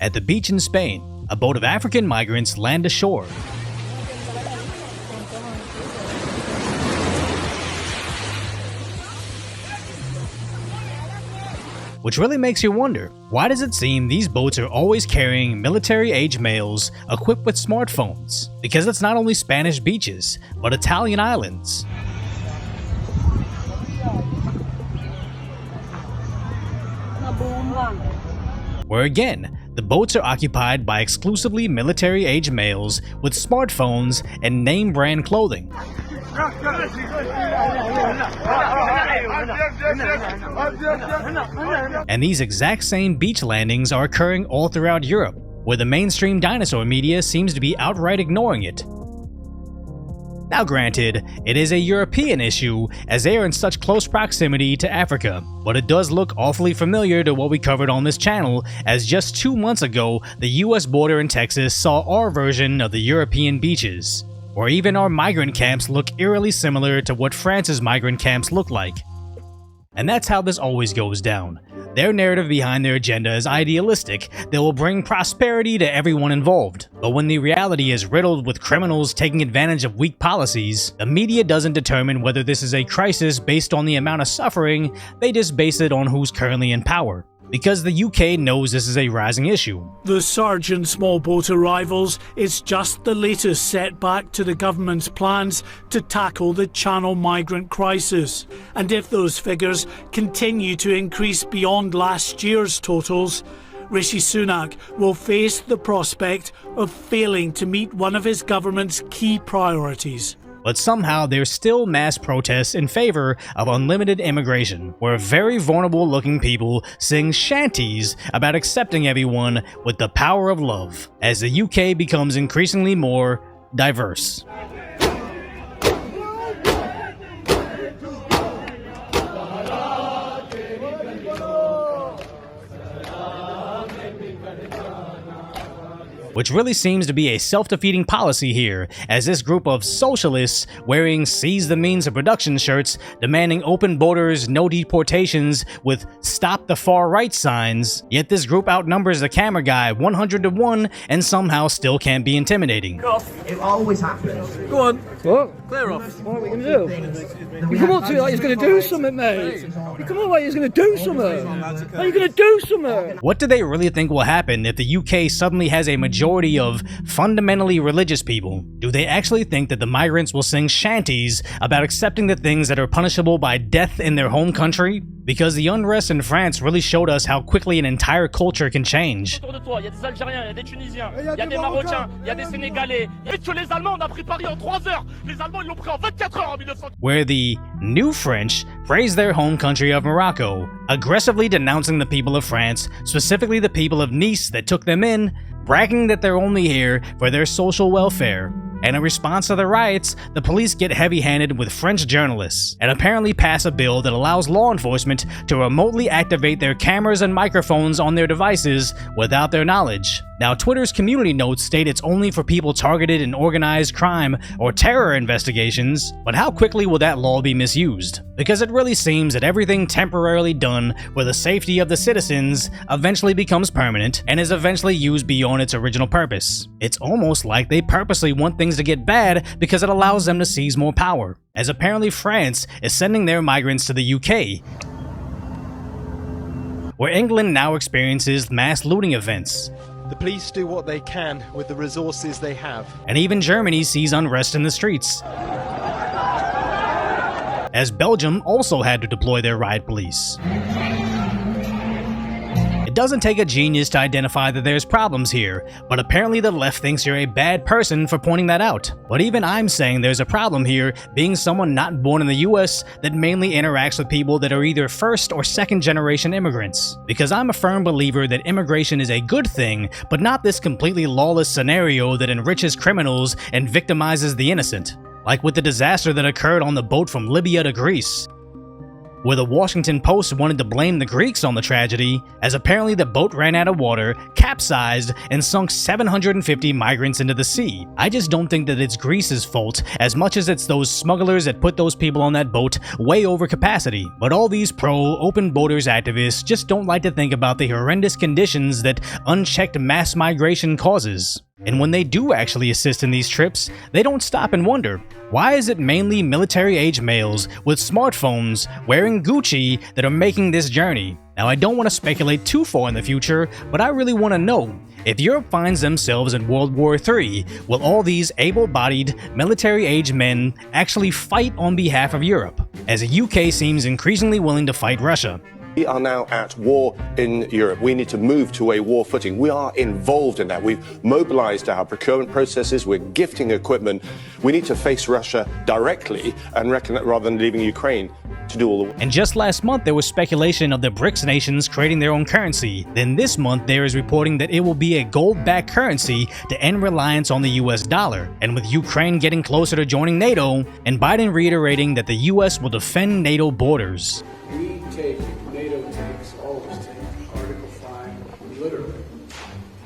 At the beach in Spain, a boat of African migrants land ashore. Which really makes you wonder, why does it seem these boats are always carrying military-age males equipped with smartphones? Because it's not only Spanish beaches, but Italian islands. Where again, the boats are occupied by exclusively military-age males with smartphones and name-brand clothing. And these exact same beach landings are occurring all throughout Europe, where the mainstream dinosaur media seems to be outright ignoring it. Now granted, it is a European issue as they are in such close proximity to Africa, but it does look awfully familiar to what we covered on this channel, as just 2 months ago, the US border in Texas saw our version of the European beaches, or even our migrant camps look eerily similar to what France's migrant camps look like. And that's how this always goes down. Their narrative behind their agenda is idealistic, they will bring prosperity to everyone involved. But when the reality is riddled with criminals taking advantage of weak policies, the media doesn't determine whether this is a crisis based on the amount of suffering, they just base it on who's currently in power. Because the UK knows this is a rising issue. The surge in small boat arrivals is just the latest setback to the government's plans to tackle the Channel migrant crisis. And if those figures continue to increase beyond last year's totals, Rishi Sunak will face the prospect of failing to meet one of his government's key priorities. But somehow there's still mass protests in favor of unlimited immigration, where very vulnerable looking people sing shanties about accepting everyone with the power of love, as the UK becomes increasingly more diverse. Which really seems to be a self-defeating policy here, as this group of socialists wearing seize the means of production shirts, demanding open borders, no deportations, with stop the far right signs, yet this group outnumbers the camera guy 100 to 1 and somehow still can't be intimidating. It always happens. Go on. What? Clear off. What are we going to do? You come up to me like he's going to do something, mate. You come up like he's going to do something. Are you going to do something? What do they really think will happen if the UK suddenly has a majority of fundamentally religious people? Do they actually think that the migrants will sing shanties about accepting the things that are punishable by death in their home country? Because the unrest in France really showed us how quickly an entire culture can change. Where the new French praise their home country of Morocco, aggressively denouncing the people of France, specifically the people of Nice that took them in, bragging that they're only here for their social welfare. And in response to the riots, the police get heavy-handed with French journalists, and apparently pass a bill that allows law enforcement to remotely activate their cameras and microphones on their devices without their knowledge. Now, Twitter's community notes state it's only for people targeted in organized crime or terror investigations, but how quickly will that law be misused? Because it really seems that everything temporarily done for the safety of the citizens eventually becomes permanent and is eventually used beyond its original purpose. It's almost like they purposely want things to get bad because it allows them to seize more power, as apparently France is sending their migrants to the UK, where England now experiences mass looting events. The police do what they can with the resources they have. And even Germany sees unrest in the streets, as Belgium also had to deploy their riot police. It doesn't take a genius to identify that there's problems here, but apparently the left thinks you're a bad person for pointing that out. But even I'm saying there's a problem here, being someone not born in the US that mainly interacts with people that are either first or second generation immigrants. Because I'm a firm believer that immigration is a good thing, but not this completely lawless scenario that enriches criminals and victimizes the innocent, like with the disaster that occurred on the boat from Libya to Greece. where the Washington Post wanted to blame the Greeks on the tragedy, as apparently the boat ran out of water, capsized, and sunk 750 migrants into the sea. I just don't think that it's Greece's fault as much as it's those smugglers that put those people on that boat way over capacity. But all these pro-open borders activists just don't like to think about the horrendous conditions that unchecked mass migration causes. And when they do actually assist in these trips, they don't stop and wonder, why is it mainly military-age males with smartphones wearing Gucci that are making this journey? Now, I don't want to speculate too far in the future, but I really want to know, if Europe finds themselves in World War III, will all these able-bodied, military-age men actually fight on behalf of Europe, as the UK seems increasingly willing to fight Russia? We are now at war in Europe. We need to move to a war footing. We are involved in that. We've mobilized our procurement processes. We're gifting equipment. We need to face Russia directly and rather than leaving Ukraine to do all the work. And just last month, there was speculation of the BRICS nations creating their own currency. Then this month, there is reporting that it will be a gold-backed currency to end reliance on the US dollar. And with Ukraine getting closer to joining NATO, and Biden reiterating that the US will defend NATO borders. NATO takes, always take, Article 5, literally.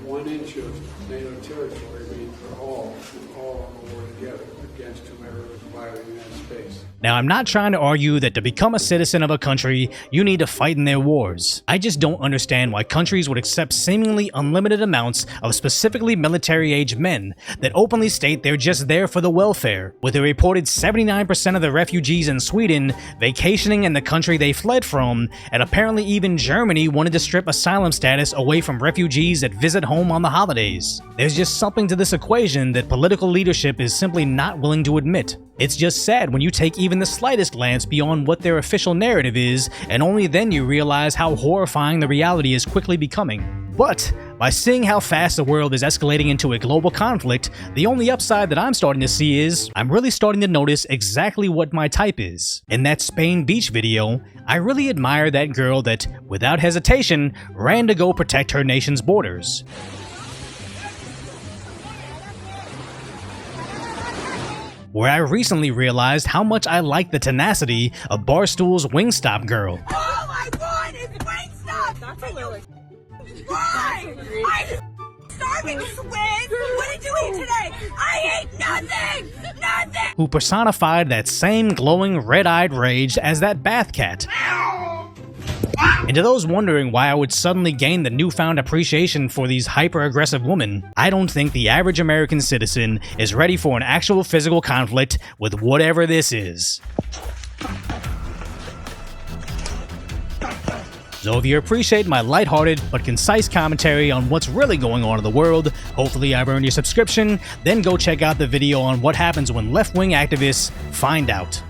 1 inch of NATO territory means we're all on the war together against whomever is violating that space. Now, I'm not trying to argue that to become a citizen of a country, you need to fight in their wars. I just don't understand why countries would accept seemingly unlimited amounts of specifically military-age men that openly state they're just there for the welfare, with a reported 79% of the refugees in Sweden vacationing in the country they fled from, and apparently even Germany wanted to strip asylum status away from refugees that visit home on the holidays. There's just something to this equation that political leadership is simply not willing to admit. It's just sad when you take even the slightest glance beyond what their official narrative is, and only then you realize how horrifying the reality is quickly becoming. But by seeing how fast the world is escalating into a global conflict, the only upside that I'm starting to see is I'm really starting to notice exactly what my type is. In that Spain beach video, I really admire that girl that, without hesitation, ran to go protect her nation's borders. Where I recently realized how much I like the tenacity of Barstool's Wingstop girl. All I want is Wingstop! That's hilarious. Why? I'm starving, Swizz! What did you eat today? I ate nothing! Nothing! Who personified that same glowing red-eyed rage as that bath cat. And to those wondering why I would suddenly gain the newfound appreciation for these hyper-aggressive women, I don't think the average American citizen is ready for an actual physical conflict with whatever this is. So if you appreciate my lighthearted but concise commentary on what's really going on in the world, hopefully I've earned your subscription, then go check out the video on what happens when left-wing activists find out.